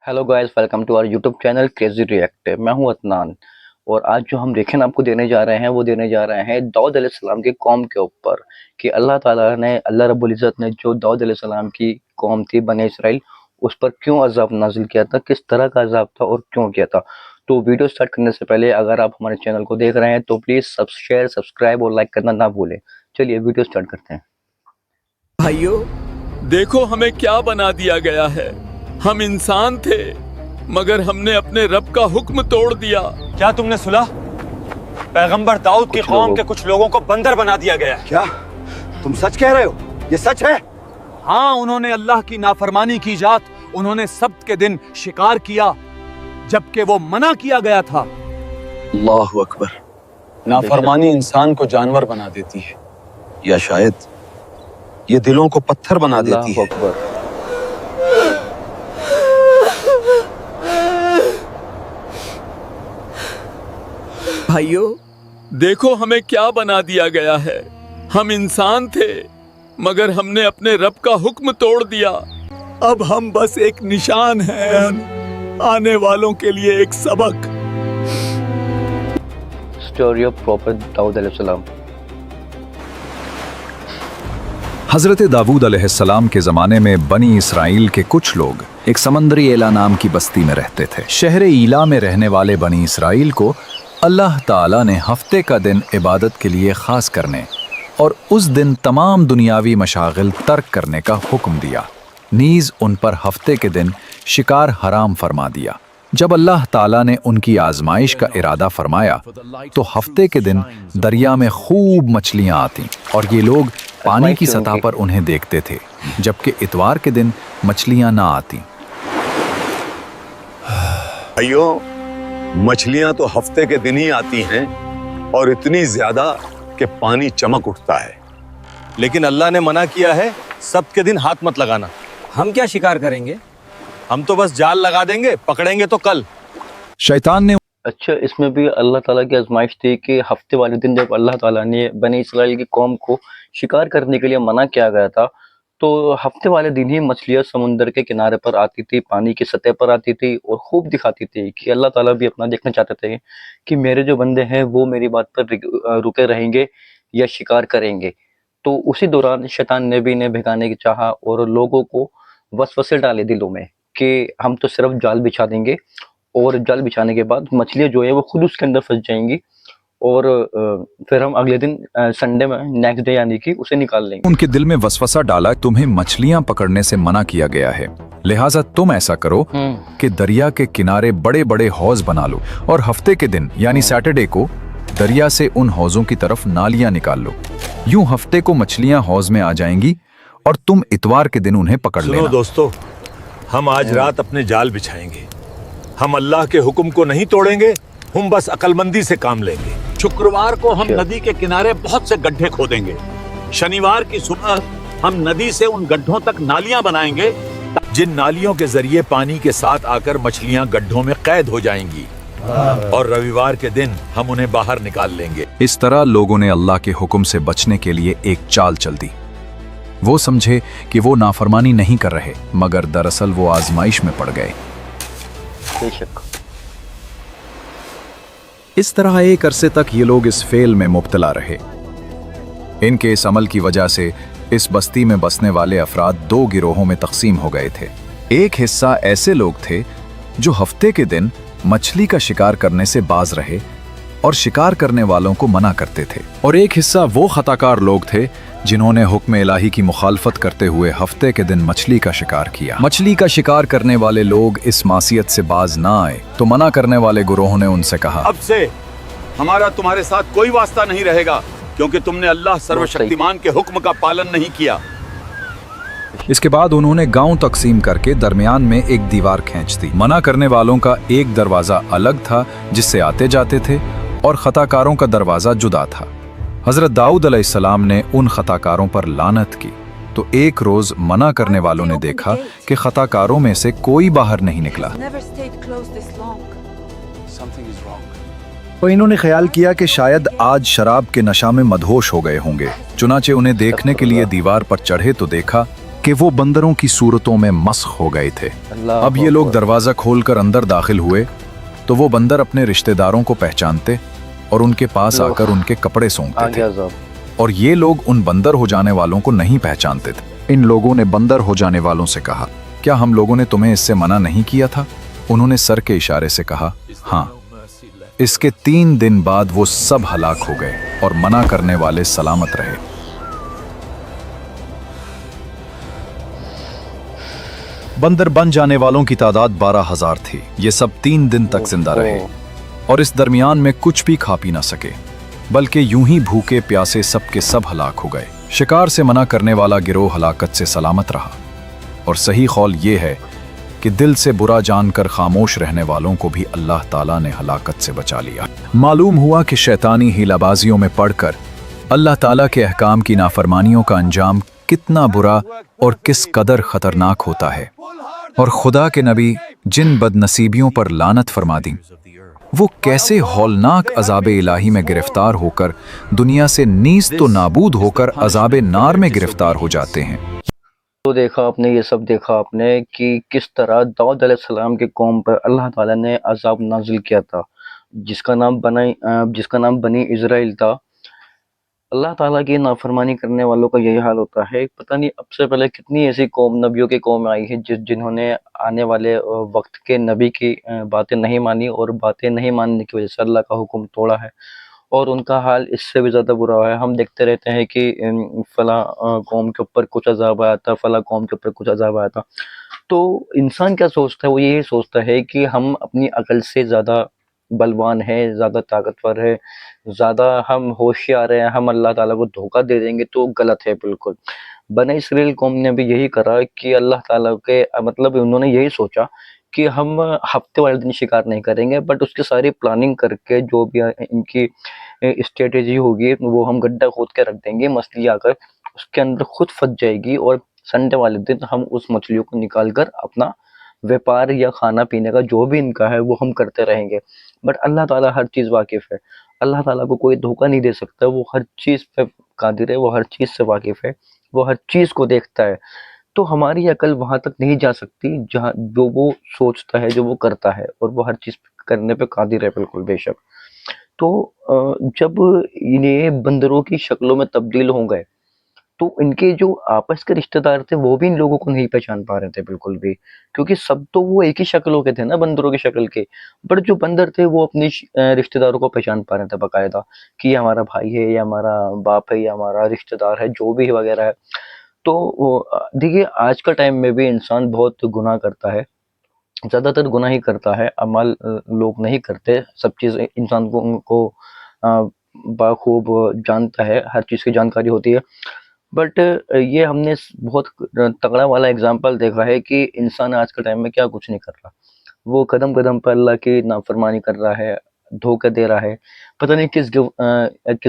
Hello guys, welcome to our YouTube channel crazy react. मैं हूं अदनान और आज जो हम रिएक्शन आपको देने जा रहे हैं वो देने जा रहे हैं दाऊद अलैहिस्सलाम के कौम के ऊपर कि अल्लाह रब्बुल इज़्ज़त ने जो दाऊद अलैहिस्सलाम की कौम थी बनी इसराइल उस पर क्यों अज़ाब नाजिल किया था, किस तरह का अज़ाब था और क्यों किया था। तो वीडियो स्टार्ट करने से पहले अगर आप हमारे चैनल को देख रहे हैं तो प्लीज़ शेयर, सब्सक्राइब और लाइक करना ना भूलें। चलिए वीडियो स्टार्ट करते हैं। भाइयों, देखो हमें क्या बना दिया गया है। हम इंसान थे मगर हमने अपने रब का हुक्म तोड़ दिया। क्या तुमने सुना? पैगंबर दाऊद की कौम के कुछ लोगों को बंदर बना दिया गया है। क्या तुम सच कह रहे हो? ये सच है? हाँ, उन्होंने अल्लाह की नाफरमानी की जात, उन्होंने सब्त के दिन शिकार किया जबकि वो मना किया गया था। अल्लाहु अकबर। नाफरमानी इंसान को जानवर बना देती है, या शायद ये दिलों को पत्थर बना देती अल्लाहु है। अकबर। भाइयों, देखो हमें क्या बना दिया गया है। हम इंसान थे मगर हमने अपने रब का हुक्म तोड़ दिया। अब हम बस एक निशान हैं, आने वालों के लिए एक सबक। स्टोरी ऑफ प्रॉफेट दाऊद अलैहिस्सलाम। हज़रत दाऊद अलैहिस्सलाम के ज़माने में बनी इसराइल के कुछ लोग एक समंदरी एला नाम की बस्ती में रहते थे। शहर ईला में रहने वाले बनी इसराइल को अल्लाह ताला ने हफ्ते का दिन इबादत के लिए ख़ास करने और उस दिन तमाम दुनियावी मशागिल तर्क करने का हुक्म दिया। नीज़ उन पर हफ्ते के दिन शिकार हराम फरमा दिया। जब अल्लाह ताला ने उनकी आजमाइश का इरादा फरमाया तो हफ्ते के दिन दरिया में खूब मछलियाँ आतीं और ये लोग पानी की सतह पर उन्हें देखते थे, जबकि इतवार के दिन मछलियाँ ना आतीं। भाइयों, मछलियां तो हफ्ते के दिन ही आती हैं और इतनी ज्यादा कि पानी चमक उठता है, लेकिन अल्लाह ने मना किया है सब्त के दिन हाथ मत लगाना। हम क्या शिकार करेंगे? हम तो बस जाल लगा देंगे, पकड़ेंगे तो कल। शैतान ने अच्छा, इसमें भी अल्लाह ताला की आजमाइश थी कि हफ्ते वाले दिन जब अल्लाह ताला ने बनी इसराइल की कौम को शिकार करने के लिए मना किया गया था तो हफ्ते वाले दिन ही मछलियाँ समुंदर के किनारे पर आती थी, पानी की सतह पर आती थी और खूब दिखाती थी कि अल्लाह ताला भी अपना देखना चाहते थे कि मेरे जो बंदे हैं वो मेरी बात पर रुके रहेंगे या शिकार करेंगे। तो उसी दौरान शैतान ने भी इन्हें भगाने की चाहा और लोगों को वसवसे डाले दिलों में कि हम तो सिर्फ जाल बिछा देंगे और जाल बिछाने के बाद मछलियाँ जो है वो खुद उसके अंदर फंस जाएंगी और फिर हम अगले दिन संडे में नेक्स्ट डे यानी कि उसे निकाल लेंगे। उनके दिल में वसवसा डाला, तुम्हें मछलियां पकड़ने से मना किया गया है, लिहाजा तुम ऐसा करो कि दरिया के किनारे बड़े बड़े हौज बना लो और हफ्ते के दिन यानी सैटरडे को दरिया से उन हौजों की तरफ नालियां निकाल लो। यूं हफ्ते को मछलियां हौज में आ जाएंगी और तुम इतवार के दिन उन्हें पकड़ लेना। सुनो दोस्तों, हम आज रात अपने जाल बिछाएंगे। हम अल्लाह के हुक्म को नहीं तोड़ेंगे, हम बस अक्लमंदी से काम लेंगे। शुक्रवार को हम नदी के किनारे बहुत से गड्ढे खोदेंगे। शनिवार की सुबह हम नदी से उन गड्ढों तक नालियां बनाएंगे, जिन नालियों के जरिए पानी के साथ आकर मछलियां गड्ढों में कैद हो जाएंगी और रविवार के दिन हम उन्हें बाहर निकाल लेंगे। इस तरह लोगों ने अल्लाह के हुक्म से बचने के लिए एक चाल चल दी। वो समझे कि वो नाफरमानी नहीं कर रहे, मगर दरअसल वो आजमाइश में पड़ गए। बेशक इस तरह एक अरसे तक ये लोग इस फेल में मुब्तला रहे। इनके इस अमल की वजह से इस बस्ती में बसने वाले अफराद दो गिरोहों में तकसीम हो गए थे। एक हिस्सा ऐसे लोग थे जो हफ्ते के दिन मछली का शिकार करने से बाज रहे और शिकार करने वालों को मना करते थे, और एक हिस्सा वो खताकार लोग थे जिन्होंने हुक्म इलाही की मुखालफत करते हुए हफ्ते के दिन मछली का शिकार किया। मछली का शिकार करने वाले लोग इस मासियत से बाज ना आए तो मना करने वाले गुरोह ने उनसे कहा, अब से हमारा तुम्हारे साथ कोई वास्ता नहीं रहेगा, क्योंकि तुमने अल्लाह सर्वशक्तिमान के हुक्म का पालन नहीं किया। इसके बाद उन्होंने गांव तकसीम करके दरमियान में एक दीवार खींच दी। मना करने वालों का एक दरवाजा अलग था जिससे आते जाते थे और खताकारों का दरवाजा जुदा था। हजरत दाऊद अलैहिस्सलाम ने उन खताकारों पर लानत की तो एक रोज मना करने वालों ने देखा कि खताकारों में से कोई बाहर नहीं निकला। तो इन्होंने ख्याल किया कि शायद आज शराब के नशा में मदहोश हो गए होंगे। चुनाचे उन्हें देखने के लिए दीवार पर चढ़े तो देखा कि वो बंदरों की सूरतों में मस्ख हो गए थे। अल्लाह अब ये लोग दरवाजा खोलकर अंदर दाखिल हुए तो वो बंदर अपने रिश्तेदारों को पहचानते और उनके पास लो। आकर उनके कपड़े आ सूंघते गया थे, अजाब। और ये लोग उन बंदर हो जाने वालों को नहीं पहचानते थे। इन लोगों ने बंदर हो जाने वालों से कहा, क्या हम लोगों ने तुम्हें इससे मना नहीं किया था? उन्होंने सर के इशारे से कहा, हाँ। इसके 3 दिन बाद वो सब हलाक हो गए और मना करने वाले सलामत रहे। बंदर बन जाने वालों की तादाद 12,000 थी। ये सब 3 दिन तक जिंदा रहे और इस दरमियान में कुछ भी खा पी ना सके, बल्कि यूं ही भूखे प्यासे सब के सब हलाक हो गए। शिकार से मना करने वाला गिरोह हलाकत से सलामत रहा, और सही कौल ये है कि दिल से बुरा जानकर खामोश रहने वालों को भी अल्लाह ताला ने हलाकत से बचा लिया। मालूम हुआ कि शैतानी हीलाबाजियों में पड़कर अल्लाह ताला के अहकाम की नाफरमानियों का अंजाम कितना बुरा और किस कदर खतरनाक होता है, और खुदा के नबी जिन बदनसीबियों पर लानत फरमा दी, वो कैसे हौलनाक अजाब इलाही में गिरफ्तार होकर दुनिया से नीज तो नाबूद होकर अजाब नार में गिरफ्तार हो जाते हैं। तो देखा आपने, ये सब देखा आपने कि किस तरह दाऊद अलैहिस्सलाम की कौम पर अल्लाह ताला ने अजाब नाजिल किया था, जिसका नाम बनी इज़राइल था। अल्लाह ताला की नाफरमानी करने वालों का यही हाल होता है। पता नहीं अब से पहले कितनी ऐसी कौम, नबियों की कौम आई है जिन्होंने आने वाले वक्त के नबी की बातें नहीं मानी, और बातें नहीं मानने की वजह से अल्लाह का हुक्म तोड़ा है, और उनका हाल इससे भी ज़्यादा बुरा है। हम देखते रहते हैं कि फला कौम के ऊपर कुछ अजाब आया था, फला कौम के ऊपर कुछ अजाब आया था। तो इंसान क्या सोचता है? वो यही सोचता है कि हम अपनी अकल से ज़्यादा बलवान है, ज़्यादा ताकतवर है, ज़्यादा हम होशियार हैं, हम अल्लाह ताला को धोखा दे देंगे, तो गलत है बिल्कुल। बनी इसराइल कौम ने भी यही करा कि अल्लाह ताला के मतलब उन्होंने यही सोचा कि हम हफ्ते वाले दिन शिकार नहीं करेंगे, बट उसकी सारी प्लानिंग करके जो भी इनकी स्ट्रेटेजी होगी वो हम गड्ढा खोद के रख देंगे, मछली आकर उसके अंदर खुद फंस जाएगी, और संडे वाले दिन हम उस मछलियों को निकाल कर अपना व्यापार या खाना पीने का जो भी इनका है वो हम करते रहेंगे। बट अल्लाह ताला हर चीज़ वाकिफ़ है, अल्लाह ताला को कोई धोखा नहीं दे सकता, वो हर चीज़ पे कादिर है, वो हर चीज़ से वाकिफ़ है, वो हर चीज़ को देखता है। तो हमारी अकल वहाँ तक नहीं जा सकती जहाँ जो वो सोचता है, जो वो करता है, और वो हर चीज़ करने पे कादिर है बिल्कुल बेशक। तो जब ये बंदरों की शक्लों में तब्दील हो गए, तो इनके जो आपस के रिश्तेदार थे वो भी इन लोगों को नहीं पहचान पा रहे थे बिल्कुल भी, क्योंकि सब तो वो एक ही शक्लों के थे ना, बंदरों की शक्ल के। बट जो बंदर थे वो अपनी रिश्तेदारों को पहचान पा रहे थे बाकायदा, कि ये हमारा भाई है, ये हमारा बाप है, ये हमारा रिश्तेदार है, जो भी वगैरह है। तो देखिए आज का टाइम में भी इंसान बहुत गुनाह करता है, ज़्यादातर गुनाह ही करता है, अमल लोग नहीं करते। सब चीज़ इंसान को उनको बाखूब जानता है, हर चीज़ की जानकारी होती है। बट ये हमने बहुत तगड़ा वाला एग्जाम्पल देखा है कि इंसान आज के टाइम में क्या कुछ नहीं कर रहा। वो कदम कदम पर अल्लाह की नाफरमानी कर रहा है, धोखा दे रहा है, पता नहीं किस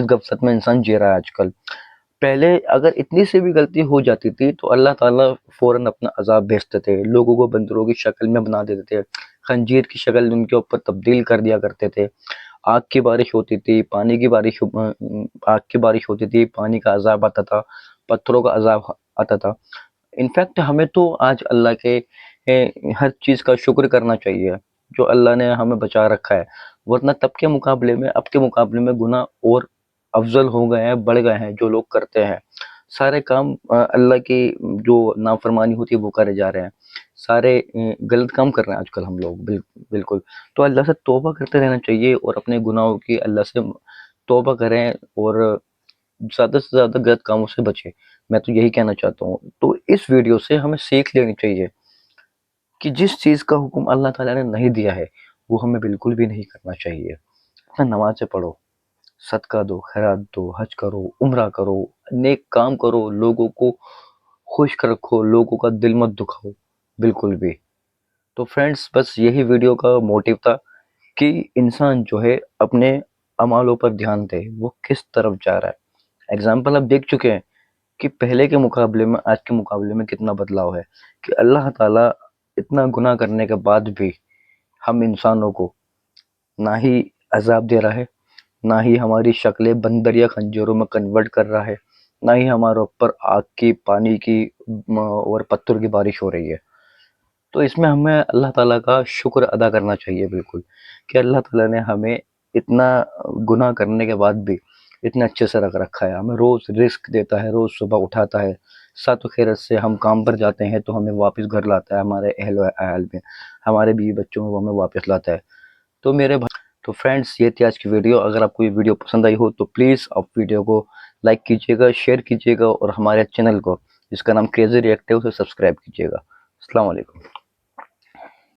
गफलत में इंसान जी रहा है आजकल। पहले अगर इतनी सी भी गलती हो जाती थी तो अल्लाह ताला फौरन अपना अजाब भेजते थे, लोगों को बंदरों की शक्ल में बना देते थे, खंजीर की शक्ल उनके ऊपर तब्दील कर दिया करते थे। आग की बारिश होती थी, आग की बारिश होती थी, पानी का अजाब आता था, पत्थरों का अजाब आता था। इनफैक्ट हमें तो आज अल्लाह के हर चीज़ का शुक्र करना चाहिए जो अल्लाह ने हमें बचा रखा है, वरना तब के मुकाबले में अब के मुकाबले में गुनाह और अफजल हो गए हैं, बढ़ गए हैं जो लोग करते हैं। सारे काम अल्लाह की जो नाफरमानी होती है वो करे जा रहे हैं, सारे गलत काम कर रहे हैं आजकल हम लोग बिल्कुल। तो अल्लाह से तौबा करते रहना चाहिए और अपने गुनाहों की अल्लाह से तौबा करें, और ज़्यादा से ज़्यादा गलत कामों से बचें। मैं तो यही कहना चाहता हूँ। तो इस वीडियो से हमें सीख लेनी चाहिए कि जिस चीज़ का हुक्म अल्लाह ताला ने नहीं दिया है वो हमें बिल्कुल भी नहीं करना चाहिए। अपना नमाज़ें पढ़ो, सदका दो, खैरात दो, हज करो, उम्रा करो, नेक काम करो, लोगों को खुश रखो, लोगों का दिल मत दुखाओ बिल्कुल भी। तो फ्रेंड्स बस यही वीडियो का मोटिव था कि इंसान जो है अपने अमालों पर ध्यान दे, वो किस तरफ जा रहा है। एग्जाम्पल आप देख चुके हैं कि पहले के मुकाबले में आज के मुकाबले में कितना बदलाव है, कि अल्लाह ताला इतना गुनाह करने के बाद भी हम इंसानों को ना ही अजाब दे रहा है, ना ही हमारी शक्लें बंदर या खंजरों में कन्वर्ट कर रहा है, ना ही हमारे ऊपर आग की, पानी की और पत्थर की बारिश हो रही है। तो इसमें हमें अल्लाह ताला का शुक्र अदा करना चाहिए बिल्कुल, कि अल्लाह ताला ने हमें इतना गुनाह करने के बाद भी इतने अच्छे से रख रखा है, हमें रोज़ रिस्क देता है, रोज़ सुबह उठाता है, सातों खैरत से हम काम पर जाते हैं तो हमें वापस घर लाता है, हमारे अहल व अयाल में, हमारे बीवी बच्चों में वो हमें वापस लाता है। तो मेरे भाई, तो फ्रेंड्स, ये थी आज की वीडियो। अगर आपको ये वीडियो पसंद आई हो तो प्लीज़ आप वीडियो को लाइक कीजिएगा, शेयर कीजिएगा और हमारे चैनल को, जिसका नाम क्रेजी रिएक्ट है, उसे सब्सक्राइब कीजिएगा। अस्सलाम वालेकुम।